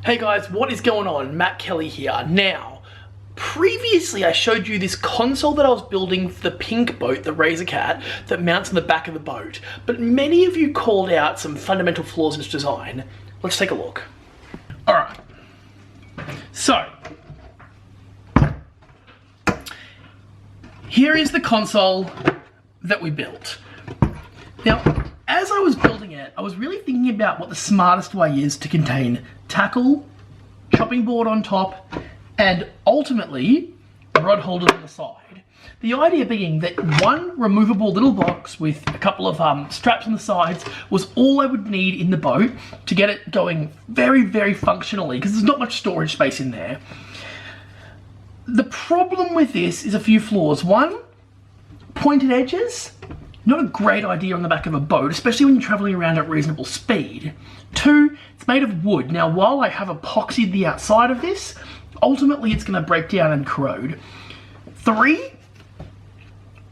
Hey guys, what is going on? Matt Kelly here. Now, previously I showed you this console that I was building for the pink boat, the Razor Cat, that mounts on the back of the boat. But many of you called out some fundamental flaws in its design. Let's take a look. Alright. So, here is the console that we built. Now, as I was building it, I was really thinking about what the smartest way is to contain tackle, chopping board on top, and ultimately rod holders on the side. The idea being that one removable little box with a couple of straps on the sides was all I would need in the boat to get it going very, very functionally, because there's not much storage space in there. The problem with this is a few flaws. One, pointed edges. Not a great idea on the back of a boat, especially when you're traveling around at reasonable speed. Two, it's made of wood. Now, while I have epoxied the outside of this, ultimately it's going to break down and corrode. Three,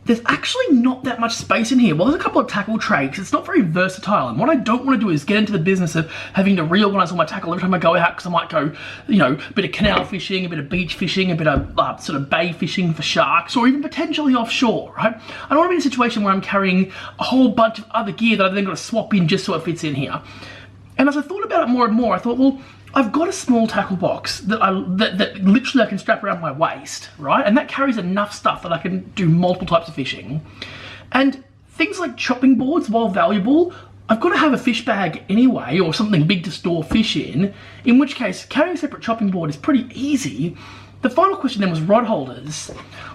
there's actually not that much space in here. Well, there's a couple of tackle trays. It's not very versatile, and what I don't want to do is get into the business of having to reorganize all my tackle every time I go out, because I might go, you know, a bit of canal fishing, a bit of beach fishing, a bit of sort of bay fishing for sharks, or even potentially offshore, right? I don't want to be in a situation where I'm carrying a whole bunch of other gear that I've then got to swap in just so it fits in here. And as I thought about it more and more, I thought, well, I've got a small tackle box that literally I can strap around my waist, right? And that carries enough stuff that I can do multiple types of fishing. And things like chopping boards, while valuable, I've got to have a fish bag anyway, or something big to store fish in which case carrying a separate chopping board is pretty easy. The final question then was rod holders.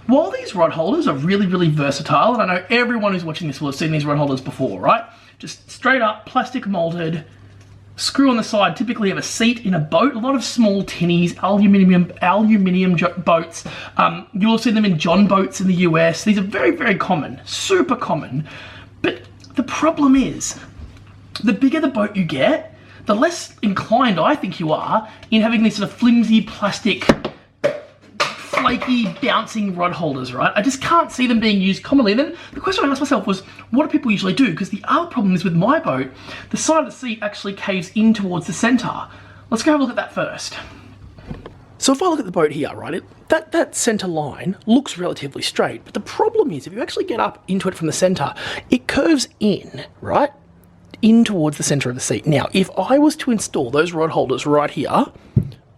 While these rod holders are really, really versatile, and I know everyone who's watching this will have seen these rod holders before, right? Just straight up, plastic molded, screw on the side, typically have a seat in a boat. A lot of small tinnies, aluminium boats. You'll see them in John boats in the US. These are very, very common, super common. But the problem is, the bigger the boat you get, the less inclined I think you are in having these sort of flimsy plastic, flaky, bouncing rod holders, right? I just can't see them being used commonly. And then the question I asked myself was, what do people usually do? Because the other problem is with my boat, the side of the seat actually caves in towards the center. Let's go have a look at that first. So if I look at the boat here, right, that center line looks relatively straight, but the problem is if you actually get up into it from the center, it curves in, right, in towards the center of the seat. Now, if I was to install those rod holders right here,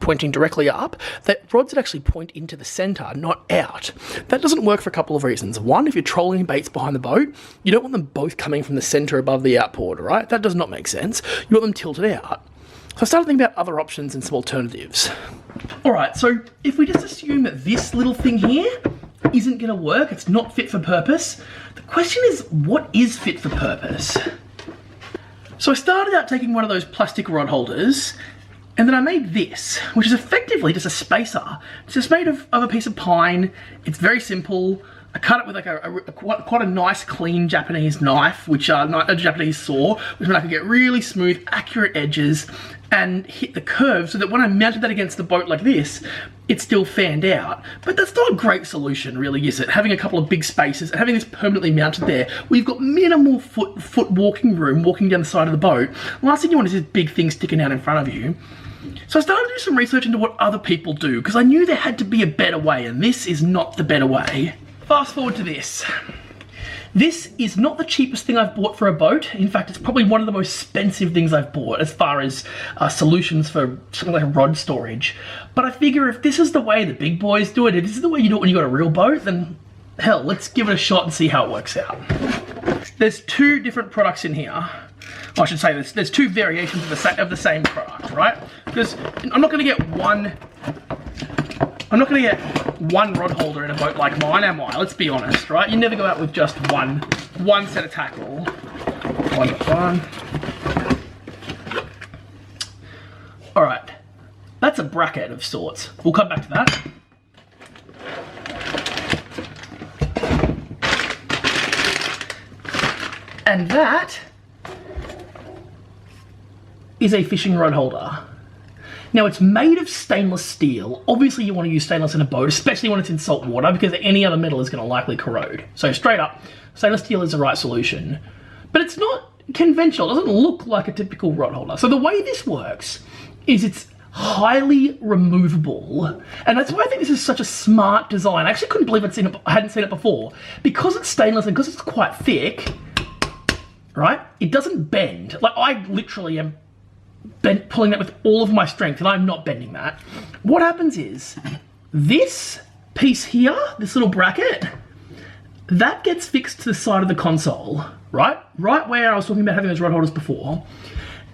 pointing directly up, that rods would actually point into the center, not out. That doesn't work for a couple of reasons. One, if you're trolling baits behind the boat, you don't want them both coming from the center above the outboard, right? That does not make sense. You want them tilted out. So I started thinking about other options and some alternatives. All right, so if we just assume that this little thing here isn't gonna work, it's not fit for purpose, the question is, what is fit for purpose? So I started out taking one of those plastic rod holders, and then I made this, which is effectively just a spacer. It's just made of a piece of pine. It's very simple. I cut it with like quite a nice, clean Japanese knife, which a Japanese saw, which meant I could get really smooth, accurate edges and hit the curve so that when I mounted that against the boat like this, it still fanned out. But that's not a great solution, really, is it? Having a couple of big spaces and having this permanently mounted there, we've got minimal foot walking room walking down the side of the boat. Last thing you want is this big thing sticking out in front of you. So I started to do some research into what other people do, because I knew there had to be a better way, and this is not the better way. Fast forward to this. This is not the cheapest thing I've bought for a boat. In fact, it's probably one of the most expensive things I've bought as far as solutions for something like rod storage. But I figure if this is the way the big boys do it, if this is the way you do it when you've got a real boat, then hell, let's give it a shot and see how it works out. There's two different products in here. I should say there's two variations of the same product, right? Because I'm not going to get one rod holder in a boat like mine, am I? Let's be honest, right? You never go out with just one set of tackle. One. All right, that's a bracket of sorts. We'll come back to that. And that is a fishing rod holder. Now, it's made of stainless steel. Obviously, you want to use stainless in a boat, especially when it's in salt water, because any other metal is going to likely corrode. So straight up, stainless steel is the right solution. But it's not conventional. It doesn't look like a typical rod holder. So the way this works is it's highly removable, and that's why I think this is such a smart design. I actually couldn't believe I hadn't seen it before. Because it's stainless and because it's quite thick, right, it doesn't bend. Like, I literally am pulling that with all of my strength, and I'm not bending that. What happens is, this piece here, this little bracket, that gets fixed to the side of the console, right? Right where I was talking about having those rod holders before.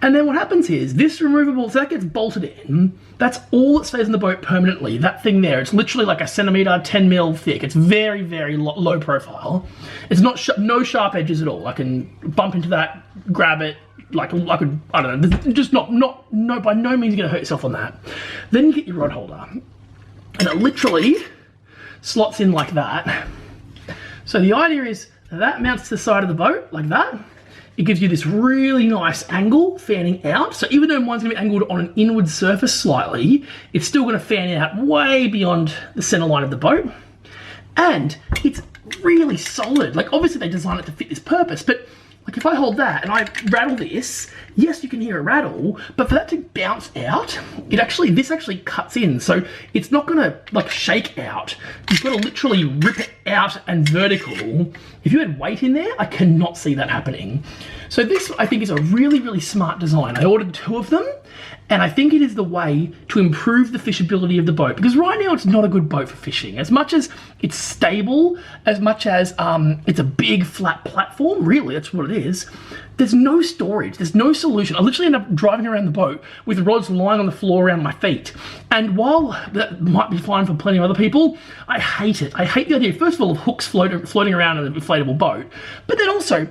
And then what happens is, this removable, so that gets bolted in, that's all that stays in the boat permanently, that thing there. It's literally like a centimetre, 10 mil thick. It's very, very low profile. It's not, no sharp edges at all. I can bump into that, grab it, like I don't know, just by no means you're gonna hurt yourself on that. Then you get your rod holder, and it literally slots in like that. So the idea is, that mounts to the side of the boat, like that. It gives you this really nice angle fanning out. So even though mine's gonna be angled on an inward surface slightly, it's still gonna fan out way beyond the center line of the boat. And it's really solid. Like, obviously they designed it to fit this purpose, but like if I hold that and I rattle this, yes, you can hear a rattle, but for that to bounce out, this actually cuts in. So it's not gonna like shake out. You've got to literally rip it out and vertical. If you had weight in there, I cannot see that happening. So this, I think, is a really, really smart design. I ordered 2 of them, and I think it is the way to improve the fishability of the boat, because right now it's not a good boat for fishing. As much as it's stable, as much as it's a big flat platform, really, that's what it is, there's no storage, there's no solution. I literally end up driving around the boat with rods lying on the floor around my feet. And while that might be fine for plenty of other people, I hate it. I hate the idea, first of all, of hooks floating around in an inflatable boat, but then also,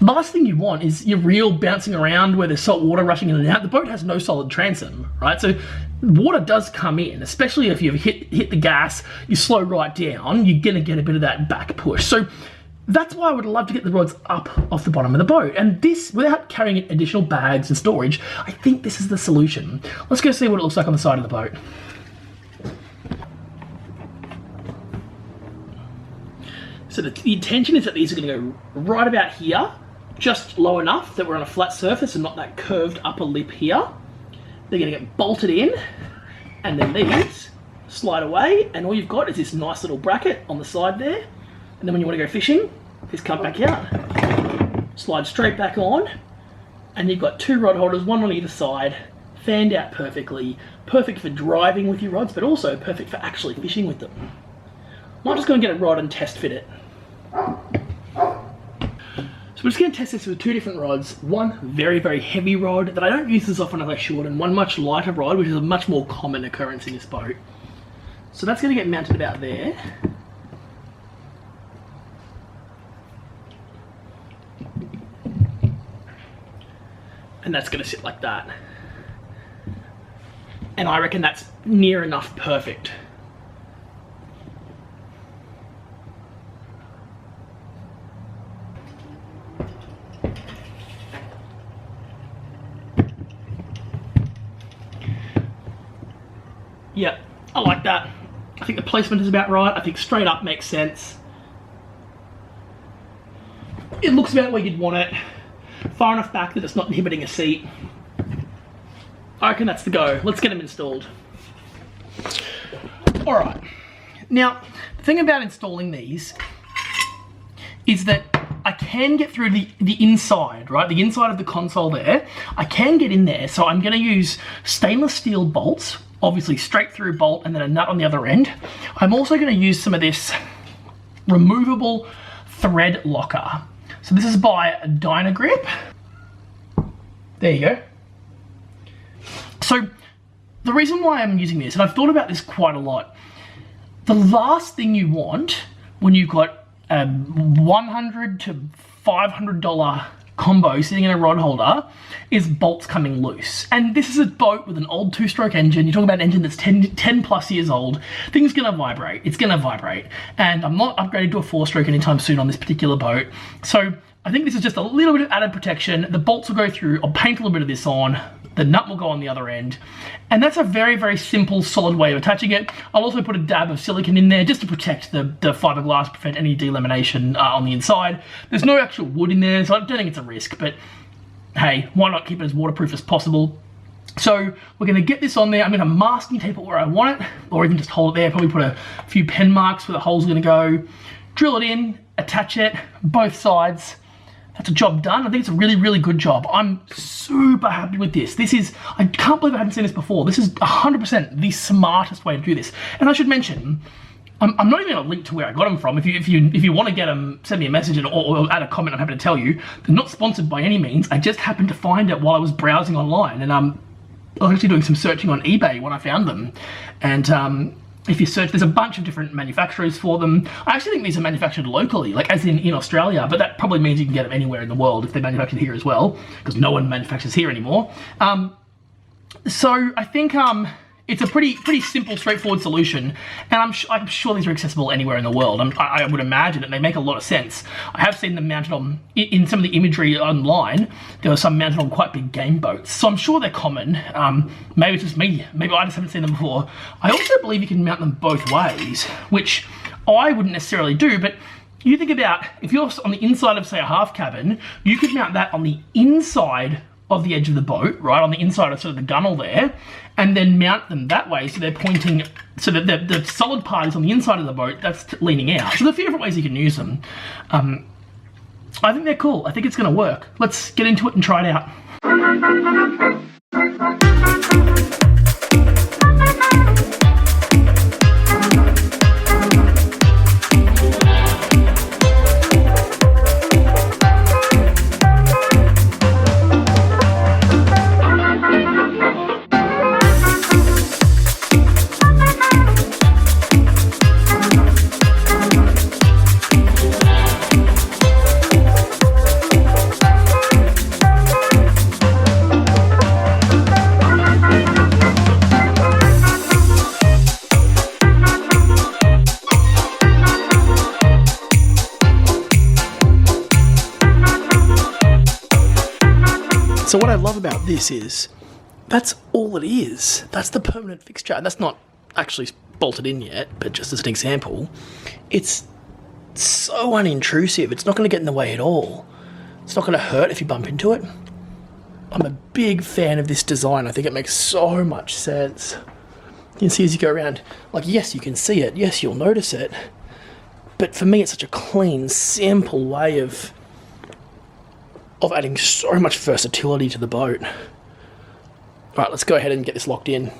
the last thing you want is your reel bouncing around where there's salt water rushing in and out. The boat has no solid transom, right? So water does come in, especially if you hit the gas, you slow right down, you're gonna get a bit of that back push. So that's why I would love to get the rods up off the bottom of the boat. And this, without carrying additional bags and storage, I think this is the solution. Let's go see what it looks like on the side of the boat. So the intention is that these are gonna go right about here, just low enough that we're on a flat surface and not that curved upper lip here. They're gonna get bolted in, and then these slide away, and all you've got is this nice little bracket on the side there. And then when you want to go fishing, just come back out, slide straight back on, and you've got 2 rod holders, one on either side, fanned out perfectly, perfect for driving with your rods, but also perfect for actually fishing with them. I'm just gonna get a rod and test fit it. So we're just going to test this with 2 different rods. One very, very heavy rod that I don't use as often as I should, and one much lighter rod, which is a much more common occurrence in this boat. So that's going to get mounted about there. And that's going to sit like that. And I reckon that's near enough perfect. Yeah, I like that. I think the placement is about right. I think straight up makes sense. It looks about where you'd want it. Far enough back that it's not inhibiting a seat. I reckon that's the go. Let's get them installed. Alright. Now, the thing about installing these is that I can get through the inside, right? The inside of the console there. I can get in there, so I'm going to use stainless steel bolts. Obviously straight through bolt and then a nut on the other end. I'm also going to use some of this removable thread locker. So this is by Dynagrip. There you go. So the reason why I'm using this, and I've thought about this quite a lot, the last thing you want when you've got a $100 to $500 combo sitting in a rod holder is bolts coming loose. And this is a boat with an old 2-stroke engine. You're talking about an engine that's 10 plus years old. Things gonna vibrate. It's gonna vibrate. And I'm not upgrading to a 4-stroke anytime soon on this particular boat. So I think this is just a little bit of added protection. The bolts will go through. I'll paint a little bit of this on. The nut will go on the other end. And that's a very, very simple, solid way of attaching it. I'll also put a dab of silicone in there just to protect the fiberglass, prevent any delamination on the inside. There's no actual wood in there, so I don't think it's a risk, but hey, why not keep it as waterproof as possible? So we're going to get this on there. I'm going to masking tape it where I want it, or even just hold it there. Probably put a few pen marks where the holes are going to go. Drill it in, attach it, both sides. That's a job done. I think it's a really, really good job. I'm super happy with this. I can't believe I haven't seen this before. This is 100% the smartest way to do this. And I should mention, I'm not even going to link to where I got them from. If you want to get them, send me a message or add a comment. I'm happy to tell you. They're not sponsored by any means. I just happened to find it while I was browsing online, and I was actually doing some searching on eBay when I found them. And if you search, there's a bunch of different manufacturers for them. I actually think these are manufactured locally, like as in Australia, but that probably means you can get them anywhere in the world if they're manufactured here as well, because no one manufactures here anymore. So I think it's a pretty simple, straightforward solution, and I'm sure these are accessible anywhere in the world. I would imagine that they make a lot of sense. I have seen them mounted on, in some of the imagery online, there were some mounted on quite big game boats, so I'm sure they're common. Maybe it's just me, maybe I just haven't seen them before. I also believe you can mount them both ways, which I wouldn't necessarily do, but you think about, if you're on the inside of, say, a half cabin, you could mount that on the inside of the edge of the boat, right, on the inside of sort of the gunnel there, and then mount them that way so they're pointing, so that the solid part is on the inside of the boat, that's leaning out. So there are a few different ways you can use them. I think they're cool. I think it's going to work. Let's get into it and try it out. So what I love about this is, that's all it is. That's the permanent fixture. And that's not actually bolted in yet, but just as an example, it's so unintrusive. It's not going to get in the way at all. It's not going to hurt if you bump into it. I'm a big fan of this design. I think it makes so much sense. You can see as you go around, like, yes, you can see it. Yes, you'll notice it. But for me, it's such a clean, simple way of adding so much versatility to the boat. All right, let's go ahead and get this locked in.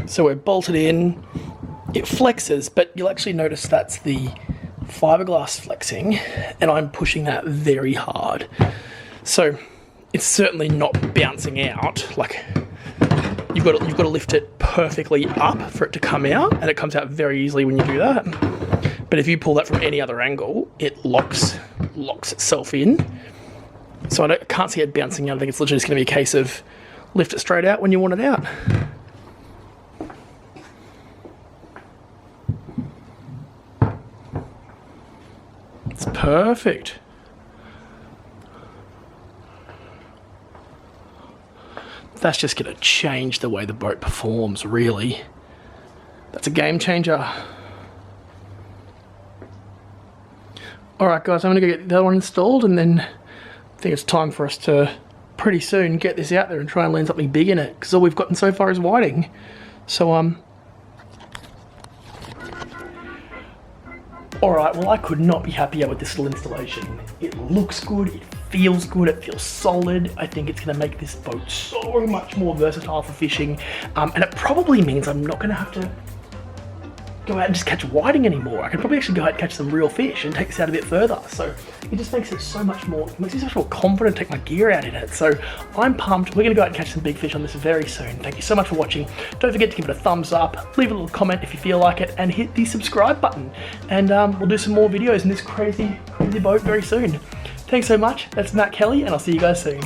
So we're bolted in, it flexes, but you'll actually notice that's the fiberglass flexing, and I'm pushing that very hard. So it's certainly not bouncing out. Like, you've got to lift it perfectly up for it to come out, and it comes out very easily when you do that. But if you pull that from any other angle, it locks itself in. So I can't see it bouncing out. I think it's literally just going to be a case of lift it straight out when you want it out. It's perfect. That's just going to change the way the boat performs, really. That's a game changer. Alright guys, I'm going to go get the other one installed, and then I think it's time for us to pretty soon get this out there and try and land something big in it, because all we've gotten so far is whiting. So Alright, well I could not be happier with this little installation. It looks good, it feels good, it feels solid. I think it's going to make this boat so much more versatile for fishing. And it probably means I'm not going to have to go out and just catch whiting anymore. I can probably actually go out and catch some real fish and take this out a bit further. So it just makes it so much more, makes me so much more confident to take my gear out in it. So I'm pumped. We're gonna go out and catch some big fish on this very soon. Thank you so much for watching. Don't forget to give it a thumbs up, leave a little comment if you feel like it, and hit the subscribe button. And we'll do some more videos in this crazy boat very soon. Thanks so much. That's Matt Kelly, and I'll see you guys soon.